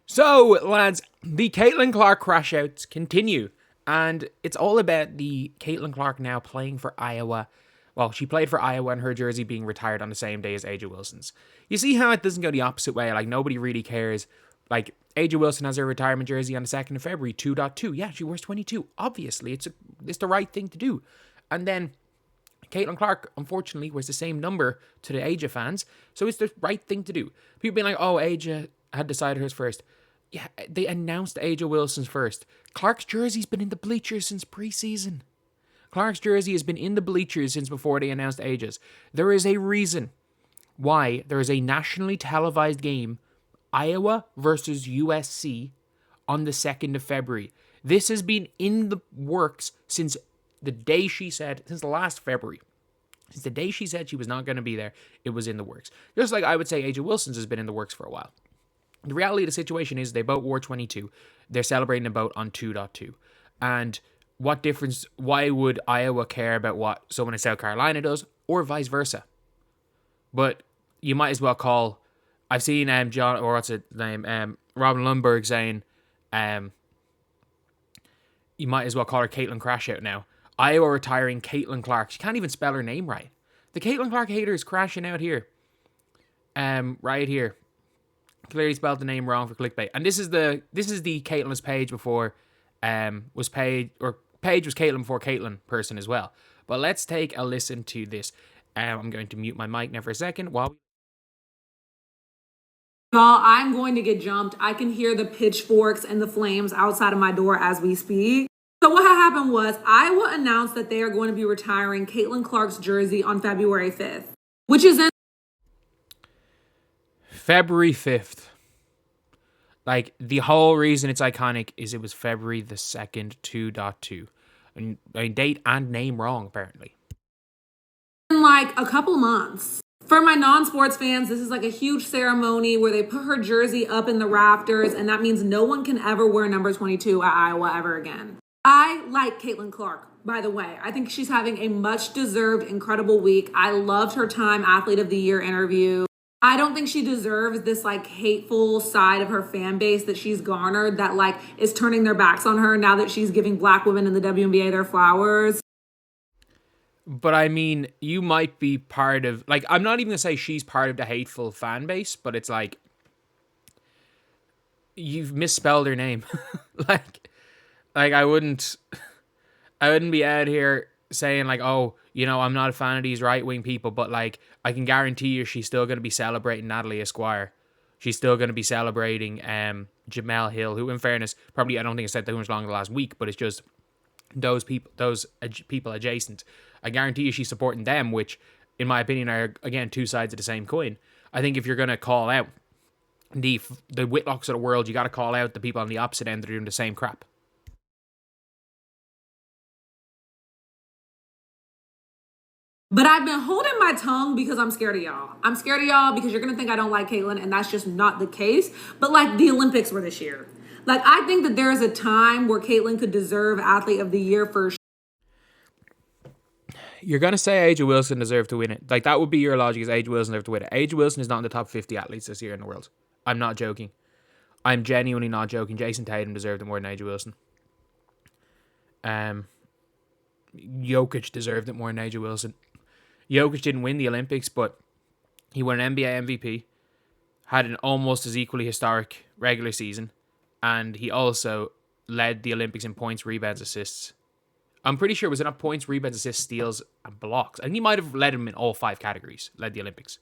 So, lads, the Caitlin Clark crash outs continue. And it's all about the Caitlin Clark now playing for Iowa. Well, she played for Iowa and her jersey being retired on the same day as AJ Wilson's. You see how it doesn't go the opposite way? Like, nobody really cares. Like, AJ Wilson has her retirement jersey on the 2nd of February, 2.2. Yeah, she wears 22. Obviously, it's the right thing to do. And then Caitlin Clark, unfortunately, wears the same number to the Aja fans. So it's the right thing to do. People being like, oh, Aja had decided hers first. Yeah, they announced Aja Wilson's first. Clark's jersey's been in the bleachers since preseason. Clark's jersey has been in the bleachers since before they announced Aja's. There is a reason why there is a nationally televised game, Iowa versus USC, on the 2nd of February. This has been in the works since the day she said, since last February. Since the day she said she was not going to be there, it was in the works. Just like I would say Aja Wilson's has been in the works for a while. The reality of the situation is they both wore 22. They're celebrating a boat on 2.2. And what difference, why would Iowa care about what someone in South Carolina does or vice versa? But you might as well call, I've seen John, or what's his name, Robin Lundberg saying, you might as well call her Caitlin Crash out now. Iowa retiring Caitlin Clark. She can't even spell her name right. The Caitlin Clark hater is crashing out here. Right here. Clearly spelled the name wrong for clickbait. And this is the Caitlin's page before Paige was Caitlin before Caitlin person as well. But let's take a listen to this. I'm going to mute my mic now for a second while Y'all, I'm going to get jumped. I can hear the pitchforks and the flames outside of my door as we speak. So what happened was Iowa announced that they are going to be retiring Caitlin Clark's jersey on February 5th, which is in February 5th. Like, the whole reason it's iconic is it was February the 2nd, 2.2. And, I mean, date and name wrong, apparently. in like a couple months. For my non-sports fans, this is like a huge ceremony where they put her jersey up in the rafters, and that means no one can ever wear number 22 at Iowa ever again. I like Caitlin Clark, by the way. I think she's having a much-deserved, incredible week. I loved her Time Athlete of the Year interview. I don't think she deserves this like hateful side of her fan base that she's garnered that like is turning their backs on her now that she's giving black women in the WNBA their flowers. But I mean, you might be part of, like, I'm not even going to say she's part of the hateful fan base, but it's like, you've misspelled her name. like I wouldn't be out here saying like, oh, you know, I'm not a fan of these right-wing people, but like, I can guarantee you she's still going to be celebrating Natalie Esquire. She's still going to be celebrating Jamel Hill, who in fairness, probably, I don't think I said that much longer the last week, but it's just those people adjacent. I guarantee you she's supporting them, which, in my opinion, are, again, two sides of the same coin. I think if you're going to call out the Whitlocks of the world, you got to call out the people on the opposite end that are doing the same crap. But I've been holding my tongue because I'm scared of y'all. I'm scared of y'all because you're going to think I don't like Caitlin, and that's just not the case. But like, the Olympics were this year. Like, I think that there is a time where Caitlin could deserve Athlete of the Year for You're going to say Aja Wilson deserved to win it. Like, that would be your logic, is Aja Wilson deserved to win it. Aja Wilson is not in the top 50 athletes this year in the world. I'm not joking. I'm genuinely not joking. Jason Tatum deserved it more than Aja Wilson. Jokic deserved it more than Aja Wilson. Jokic didn't win the Olympics, but he won an NBA MVP, had an almost as equally historic regular season, and he also led the Olympics in points, rebounds, assists. I'm pretty sure it was enough points, rebounds, assists, steals, and blocks. I think he might have led him in all 5 categories, led the Olympics.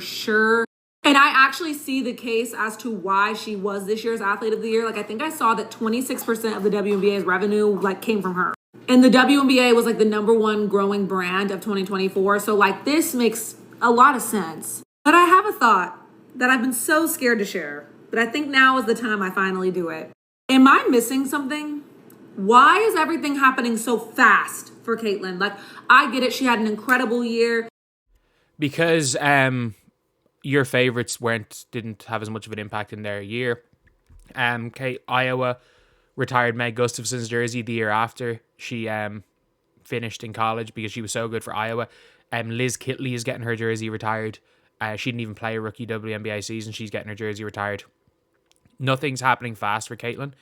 sure. And I actually see the case as to why she was this year's Athlete of the Year. Like, I think I saw that 26% of the WNBA's revenue like came from her. And the WNBA was like the #1 growing brand of 2024. So like, this makes a lot of sense. But I have a thought that I've been so scared to share, but I think now is the time I finally do it. Am I missing something? Why is everything happening so fast for Caitlin? Like, I get it. She had an incredible year. Because your favorites didn't have as much of an impact in their year. Iowa retired Meg Gustafson's jersey the year after she finished in college because she was so good for Iowa. Liz Kitley is getting her jersey retired She didn't even play a rookie WNBA season. She's getting her jersey retired. Nothing's happening fast for Caitlin.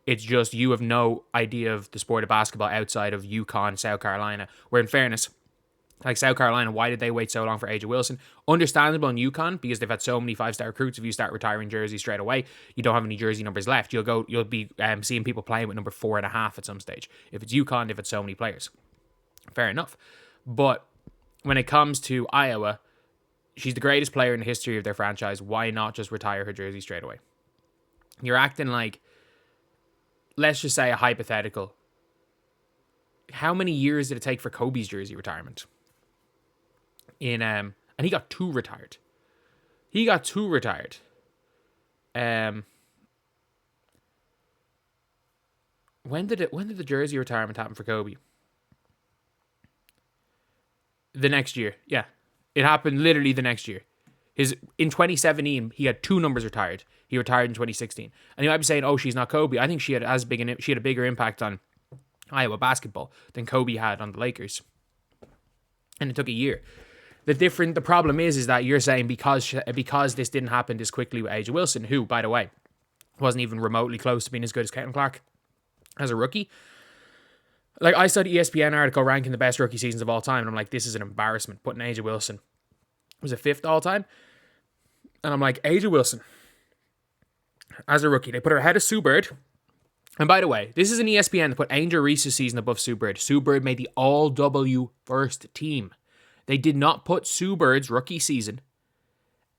It's just you have no idea of the sport of basketball outside of UConn, South Carolina, where in fairness, like South Carolina, why did they wait so long for Aja Wilson? Understandable in UConn because they've had so many 5-star recruits. If you start retiring jerseys straight away, you don't have any jersey numbers left. You'll be seeing people playing with number 4.5 at some stage. If it's UConn, if it's so many players, fair enough. But when it comes to Iowa, she's the greatest player in the history of their franchise. Why not just retire her jersey straight away? You're acting like, let's just say a hypothetical. How many years did it take for Kobe's jersey retirement? And he got 2 retired. When did the jersey retirement happen for Kobe? The next year, yeah. It happened literally the next year. In 2017, he had 2 numbers retired. He retired in 2016. And you might be saying, "Oh, she's not Kobe." I think she had a bigger impact on Iowa basketball than Kobe had on the Lakers. And it took a year. The problem is that you're saying because this didn't happen this quickly with Aja Wilson, who, by the way, wasn't even remotely close to being as good as Caitlin Clark as a rookie. Like, I saw the ESPN article ranking the best rookie seasons of all time, and I'm like, this is an embarrassment. Putting Aja Wilson was a 5th all time, and I'm like, Aja Wilson as a rookie, they put her ahead of Sue Bird. And by the way, this is an ESPN that put Angel Reese's season above Sue Bird. Sue Bird made the All-W first team. They did not put Sue Bird's rookie season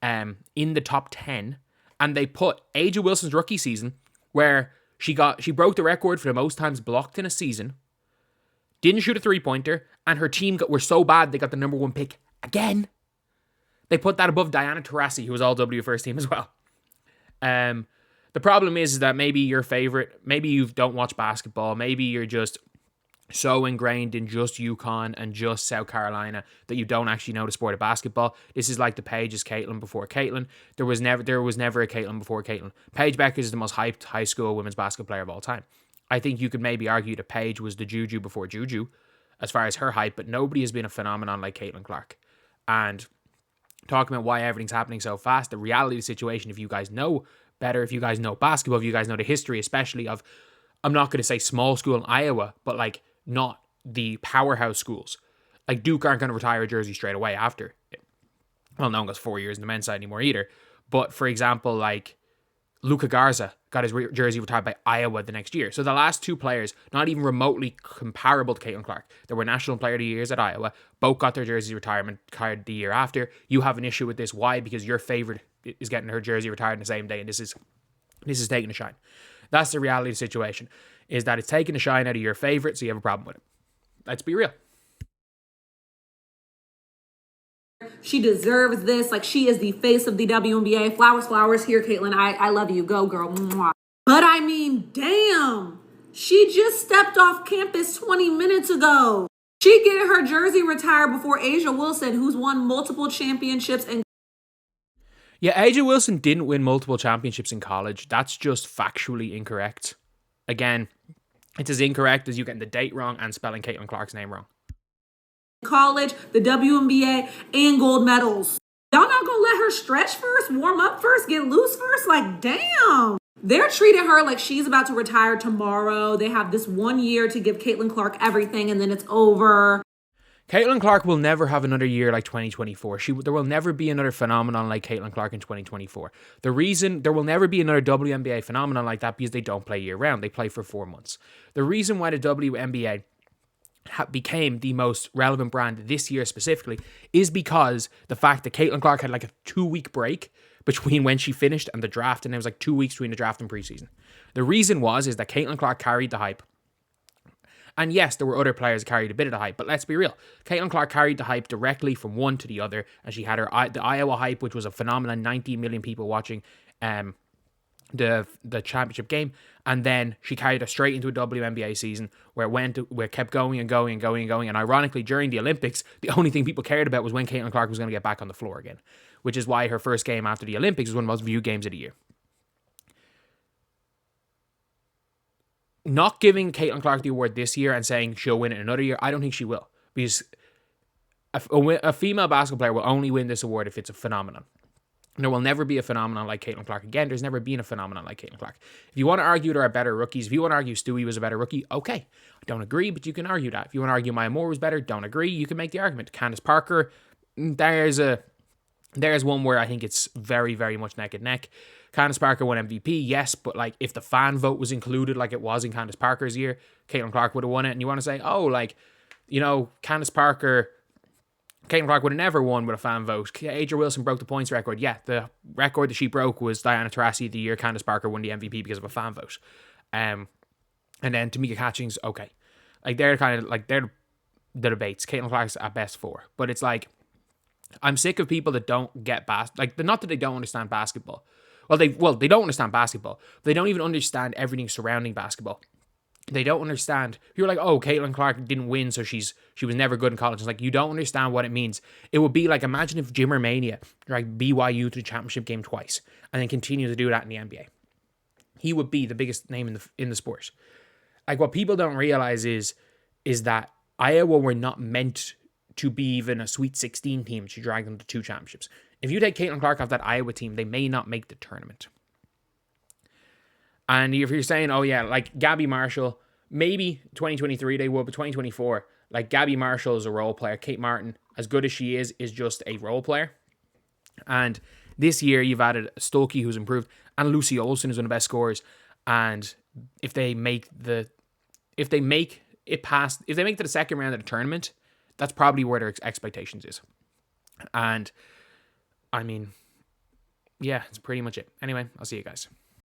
in the top 10, and they put Aja Wilson's rookie season where she broke the record for the most times blocked in a season, didn't shoot a 3-pointer, and her team were so bad they got the number 1 pick again. They put that above Diana Taurasi, who was All-W first team as well. The problem is that maybe your favorite, maybe you don't watch basketball, maybe you're just so ingrained in just UConn and just South Carolina that you don't actually know the sport of basketball. This is like the Paige's Caitlin before Caitlin. There was never a Caitlin before Caitlin. Paige Beckers is the most hyped high school women's basketball player of all time. I think you could maybe argue that Paige was the Juju before Juju as far as her hype, but nobody has been a phenomenon like Caitlin Clark. And talking about why everything's happening so fast, the reality of the situation, if you guys know better, if you guys know basketball, if you guys know the history, especially of, I'm not going to say small school in Iowa, but like not the powerhouse schools. Like Duke aren't going to retire a jersey straight away after. Well, no one goes 4 years in the men's side anymore either. But for example, like Luka Garza got his jersey retired by Iowa the next year. So the last 2 players, not even remotely comparable to Caitlin Clark, that were National Player of the Years at Iowa, both got their jersey retirement card the year after. You have an issue with this. Why? Because your favorite is getting her jersey retired in the same day, and this is taking a shine. That's the reality of the situation, is that it's taking a shine out of your favorite, so you have a problem with it. Let's be real. She deserves this. Like, she is the face of the WNBA. Flowers here, Caitlin. I love you. Go, girl. Mwah. But I mean, damn. She just stepped off campus 20 minutes ago. She getting her jersey retired before Aja Wilson, who's won multiple championships. And yeah, Aja Wilson didn't win multiple championships in college. That's just factually incorrect. Again, it's as incorrect as you getting the date wrong and spelling Caitlin Clark's name wrong. College, the WNBA, and gold medals. Y'all not gonna let her stretch first, warm up first, get loose first? Like, damn. They're treating her like she's about to retire tomorrow. They have this 1 year to give Caitlin Clark everything, and then it's over. Caitlin Clark will never have another year like 2024. There will never be another phenomenon like Caitlin Clark in 2024. The reason there will never be another WNBA phenomenon like that because they don't play year round. They play for 4 months. The reason why the WNBA became the most relevant brand this year specifically is because the fact that Caitlin Clark had like a 2-week break between when she finished and the draft, and it was like 2 weeks between the draft and preseason. The reason is that Caitlin Clark carried the hype. And yes, there were other players that carried a bit of the hype, but let's be real. Caitlin Clark carried the hype directly from one to the other, and she had the Iowa hype, which was a phenomenon, 19 million people watching the championship game, and then she carried us straight into a WNBA season where it kept going and going and going and going. And ironically, during the Olympics, the only thing people cared about was when Caitlin Clark was going to get back on the floor again, which is why her first game after the Olympics was one of the most viewed games of the year. Not giving Caitlin Clark the award this year and saying she'll win it another year, I don't think she will. Because a female basketball player will only win this award if it's a phenomenon. There will never be a phenomenon like Caitlin Clark again. There's never been a phenomenon like Caitlin Clark. If you want to argue there are better rookies, if you want to argue Stewie was a better rookie, okay. I don't agree, but you can argue that. If you want to argue Maya Moore was better, don't agree, you can make the argument. Candace Parker, there's one where I think it's very, very much neck and neck. Candace Parker won MVP, yes, but like if the fan vote was included like it was in Candace Parker's year, Caitlin Clark would have won it. And you want to say, oh, like, you know, Caitlin Clark would have never won with a fan vote. Adria Wilson broke the points record. Yeah, the record that she broke was Diana Taurasi the year Candace Parker won the MVP because of a fan vote. And then Tamika Catchings, okay. Like, they're kind of, like, they're the debates. Caitlin Clark's at best 4. But it's like, I'm sick of people that don't get like, not that they don't understand basketball. Well, they don't understand basketball. They don't even understand everything surrounding basketball. They don't understand. You're like, oh, Caitlin Clark didn't win, so she was never good in college. It's like, you don't understand what it means. It would be like, imagine if Jimmer Mania dragged BYU to the championship game twice and then continue to do that in the NBA. He would be the biggest name in the sport. Like, what people don't realize is that Iowa were not meant to be even a Sweet 16 team to drag them to 2 championships. If you take Caitlin Clark off that Iowa team, they may not make the tournament. And if you're saying, oh yeah, like Gabby Marshall, maybe 2023 they will, but 2024, like Gabby Marshall is a role player. Kate Martin, as good as she is just a role player. And this year you've added Stokey, who's improved, and Lucy Olsen is one of the best scorers. And if they make it to the second round of the tournament, that's probably where their expectations is. And I mean, yeah, it's pretty much it. Anyway, I'll see you guys.